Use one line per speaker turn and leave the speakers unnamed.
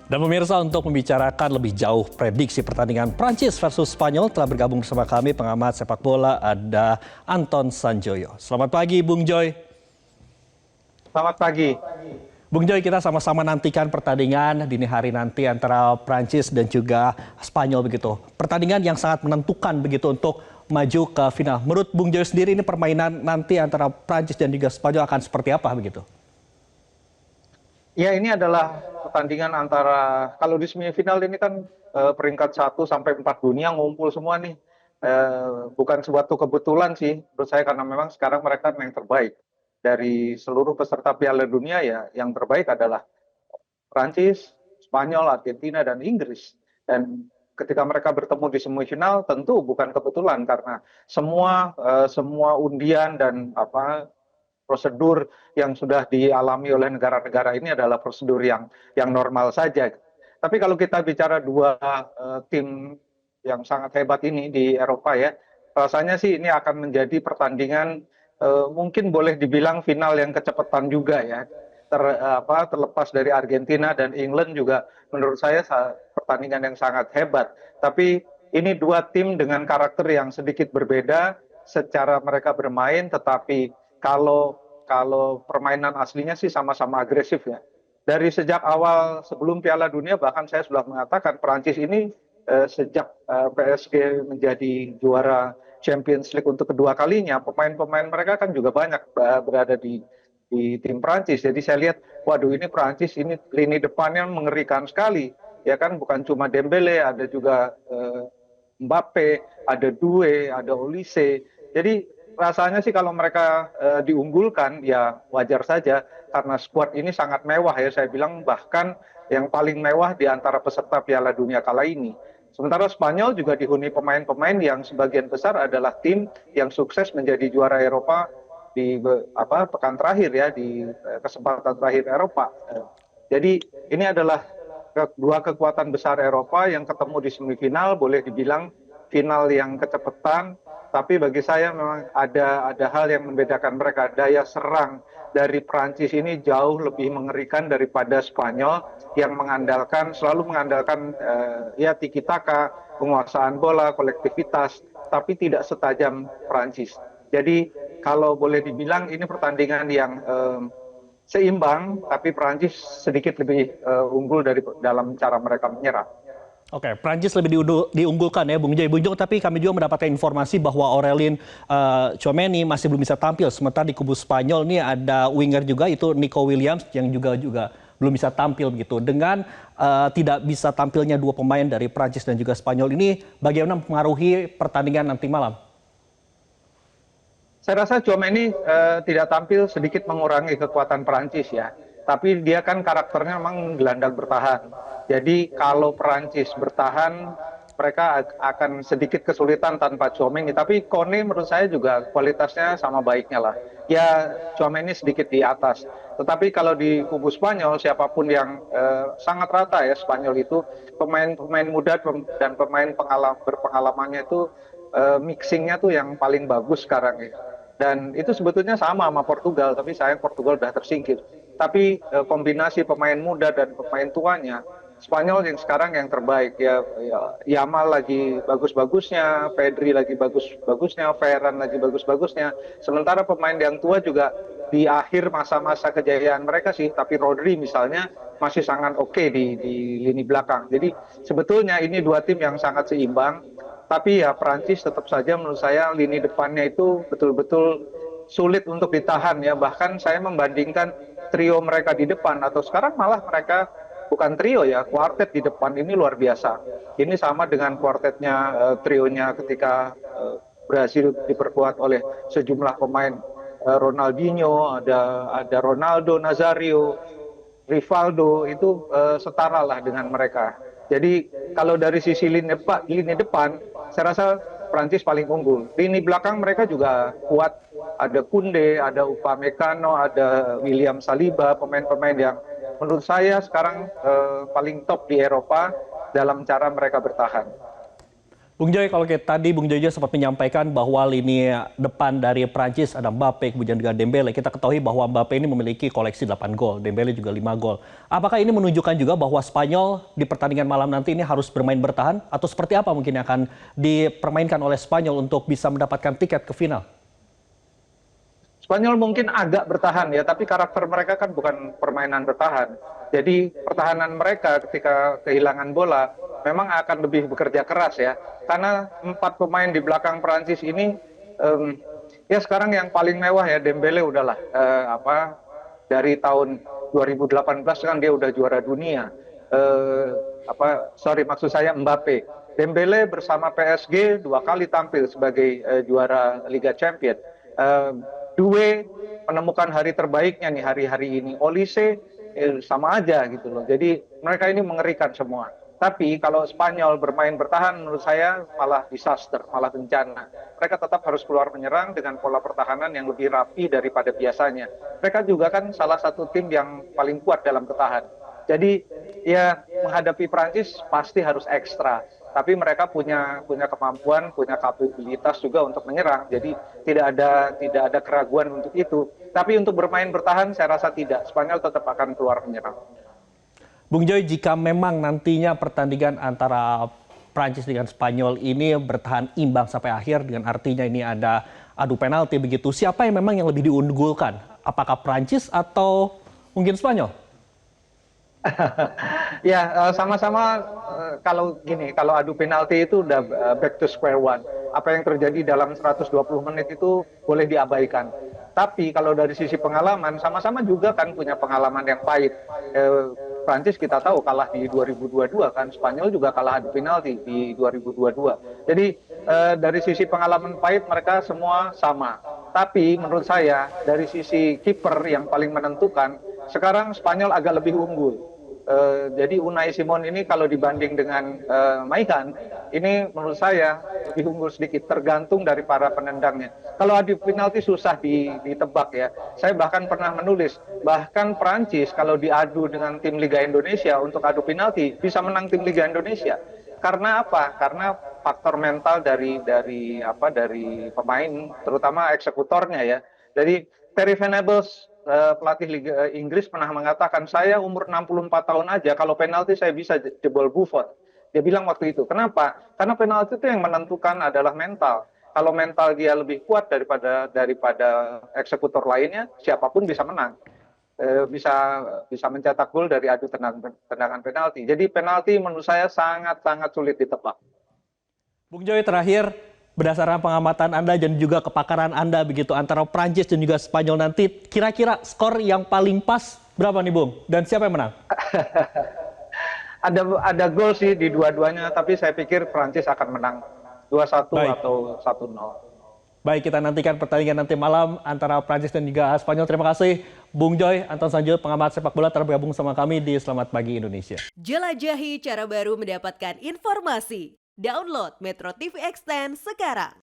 Dan pemirsa, untuk membicarakan lebih jauh prediksi pertandingan Prancis versus Spanyol telah bergabung bersama kami pengamat sepak bola ada Anton Sanjoyo. Selamat pagi Bung Joy.
Selamat pagi.
Bung Joy, kita sama-sama nantikan pertandingan dini hari nanti antara Prancis dan juga Spanyol begitu. Pertandingan yang sangat menentukan begitu untuk maju ke final. Menurut Bung Joy sendiri ini permainan nanti antara Prancis dan juga Spanyol akan seperti apa begitu?
Ya, ini adalah pertandingan antara, kalau di semifinal ini kan peringkat 1 sampai 4 dunia ngumpul semua nih. Bukan suatu kebetulan sih menurut saya, karena memang sekarang mereka yang terbaik. Dari seluruh peserta Piala Dunia ya, yang terbaik adalah Prancis, Spanyol, Argentina, dan Inggris. Dan ketika mereka bertemu di semifinal tentu bukan kebetulan, karena semua undian dan prosedur yang sudah dialami oleh negara-negara ini adalah prosedur yang normal saja. Tapi kalau kita bicara dua tim yang sangat hebat ini di Eropa ya, rasanya sih ini akan menjadi pertandingan mungkin boleh dibilang final yang kecepatan juga ya. Terlepas dari Argentina dan England juga menurut saya pertandingan yang sangat hebat. Tapi ini dua tim dengan karakter yang sedikit berbeda secara mereka bermain, tetapi kalau permainan aslinya sih sama-sama agresif ya. Dari sejak awal sebelum Piala Dunia bahkan saya sudah mengatakan Prancis ini sejak PSG menjadi juara Champions League untuk kedua kalinya, pemain-pemain mereka kan juga banyak berada di tim Prancis. Jadi saya lihat, waduh ini Prancis ini lini depannya mengerikan sekali. Ya kan, bukan cuma Dembele, ada juga Mbappe, ada Doué, ada Olise. Jadi rasanya sih kalau mereka diunggulkan ya wajar saja, karena skuad ini sangat mewah ya, saya bilang bahkan yang paling mewah di antara peserta Piala Dunia kala ini. Sementara Spanyol juga dihuni pemain-pemain yang sebagian besar adalah tim yang sukses menjadi juara Eropa di pekan terakhir ya, di kesempatan terakhir Eropa. Jadi ini adalah dua kekuatan besar Eropa yang ketemu di semifinal, boleh dibilang final yang kecepatan. Tapi bagi saya memang ada hal yang membedakan mereka. Daya serang dari Prancis ini jauh lebih mengerikan daripada Spanyol yang selalu mengandalkan ya tiki taka, penguasaan bola, kolektivitas, tapi tidak setajam Prancis. Jadi kalau boleh dibilang ini pertandingan yang seimbang, tapi Prancis sedikit lebih unggul dalam cara mereka menyerang.
Oke, Prancis lebih diunggulkan ya Bung Joy. Tapi kami juga mendapatkan informasi bahwa Aurelien Tchouameni masih belum bisa tampil. Sementara di kubu Spanyol ini ada winger juga, itu Nico Williams yang juga belum bisa tampil begitu. Dengan tidak bisa tampilnya dua pemain dari Prancis dan juga Spanyol ini, bagaimana mempengaruhi pertandingan nanti malam?
Saya rasa Tchouameni tidak tampil sedikit mengurangi kekuatan Prancis ya. Tapi dia kan karakternya memang gelandang bertahan. Jadi kalau Prancis bertahan, mereka akan sedikit kesulitan tanpa Tchouameni. Tapi Kone menurut saya juga kualitasnya sama baiknya lah. Ya Tchouameni sedikit di atas. Tetapi kalau di kubu Spanyol, siapapun yang sangat rata ya Spanyol itu, pemain-pemain muda dan pemain berpengalamannya itu mixingnya tuh yang paling bagus sekarang ya. Dan itu sebetulnya sama Portugal, tapi sayang Portugal sudah tersingkir. Tapi kombinasi pemain muda dan pemain tuanya, Spanyol yang sekarang yang terbaik ya, Yamal lagi bagus-bagusnya, Pedri lagi bagus-bagusnya, Ferran lagi bagus-bagusnya. Sementara pemain yang tua juga di akhir masa-masa kejayaan mereka sih, tapi Rodri misalnya masih sangat oke di lini belakang. Jadi sebetulnya ini dua tim yang sangat seimbang. Tapi ya Prancis tetap saja menurut saya lini depannya itu betul-betul sulit untuk ditahan ya. Bahkan saya membandingkan trio mereka di depan, atau sekarang malah mereka bukan trio ya, kuartet di depan ini luar biasa. Ini sama dengan kuartetnya trionya ketika berhasil diperkuat oleh sejumlah pemain, Ronaldinho, ada Ronaldo Nazario, Rivaldo, itu setara lah dengan mereka. Jadi kalau dari sisi lini depan, saya rasa Prancis paling unggul. Lini belakang mereka juga kuat. Ada Koundé, ada Upamecano, ada William Saliba, pemain-pemain yang menurut saya sekarang paling top di Eropa dalam cara mereka bertahan.
Bung Joy, kalau kayak tadi Bung Joy juga sempat menyampaikan bahwa lini depan dari Prancis ada Mbappe, kemudian juga Dembele. Kita ketahui bahwa Mbappe ini memiliki koleksi 8 gol, Dembele juga 5 gol. Apakah ini menunjukkan juga bahwa Spanyol di pertandingan malam nanti ini harus bermain bertahan? Atau seperti apa mungkin yang akan dipermainkan oleh Spanyol untuk bisa mendapatkan tiket ke final?
Spanyol mungkin agak bertahan ya, tapi karakter mereka kan bukan permainan bertahan. Jadi pertahanan mereka ketika kehilangan bola memang akan lebih bekerja keras ya. Karena 4 pemain di belakang Prancis ini ya sekarang yang paling mewah ya Dembele udahlah dari tahun 2018 kan dia udah juara dunia. Maksud saya Mbappe. Dembele bersama PSG 2 kali tampil sebagai juara Liga Champions. Due menemukan hari terbaiknya nih hari-hari ini. Olise sama aja gitu loh. Jadi mereka ini mengerikan semua. Tapi kalau Spanyol bermain bertahan menurut saya malah disaster, malah bencana. Mereka tetap harus keluar menyerang dengan pola pertahanan yang lebih rapi daripada biasanya. Mereka juga kan salah satu tim yang paling kuat dalam bertahan. Jadi ya menghadapi Prancis pasti harus ekstra. Tapi mereka punya kemampuan, punya kapabilitas juga untuk menyerang. Jadi tidak ada keraguan untuk itu. Tapi untuk bermain bertahan saya rasa tidak. Spanyol tetap akan keluar menyerang.
Bung Joy, jika memang nantinya pertandingan antara Prancis dengan Spanyol ini bertahan imbang sampai akhir, dengan artinya ini ada adu penalti begitu, siapa yang memang yang lebih diunggulkan? Apakah Prancis atau mungkin Spanyol?
Ya, sama-sama kalau adu penalti itu udah back to square one. Apa yang terjadi dalam 120 menit itu boleh diabaikan. Tapi kalau dari sisi pengalaman, sama-sama juga kan punya pengalaman yang pahit. Prancis kita tahu kalah di 2022 kan, Spanyol juga kalah adu penalti di 2022. Jadi dari sisi pengalaman pahit mereka semua sama. Tapi menurut saya dari sisi kiper yang paling menentukan, sekarang Spanyol agak lebih unggul. Jadi Unai Simon ini kalau dibanding dengan Maikan, ini menurut saya lebih unggul sedikit, tergantung dari para penendangnya. Kalau adu penalti susah ditebak ya. Saya bahkan pernah menulis, bahkan Prancis kalau diadu dengan tim Liga Indonesia untuk adu penalti bisa menang tim Liga Indonesia. Karena apa? Karena faktor mental dari pemain, terutama eksekutornya ya. Jadi Terry Venables, pelatih Liga Inggris pernah mengatakan, saya umur 64 tahun aja kalau penalti saya bisa jebol Buffon. Dia bilang waktu itu. Kenapa? Karena penalti itu yang menentukan adalah mental. Kalau mental dia lebih kuat daripada eksekutor lainnya, siapapun bisa menang. Bisa mencetak gol dari adu tendangan penalti. Jadi penalti menurut saya sangat-sangat sulit ditebak.
Bung Joy, terakhir, berdasarkan pengamatan Anda dan juga kepakaran Anda begitu antara Prancis dan juga Spanyol nanti, kira-kira skor yang paling pas berapa nih Bung? Dan siapa yang menang?
Ada gol sih di dua-duanya, tapi saya pikir Prancis akan menang 2-1 atau 1-0.
Baik, kita nantikan pertandingan nanti malam antara Prancis dan juga Spanyol. Terima kasih Bung Joy, Anton Sanjul, pengamat sepak bola telah bergabung sama kami di Selamat Pagi Indonesia.
Jelajahi cara baru mendapatkan informasi. Download Metro TV Extend sekarang.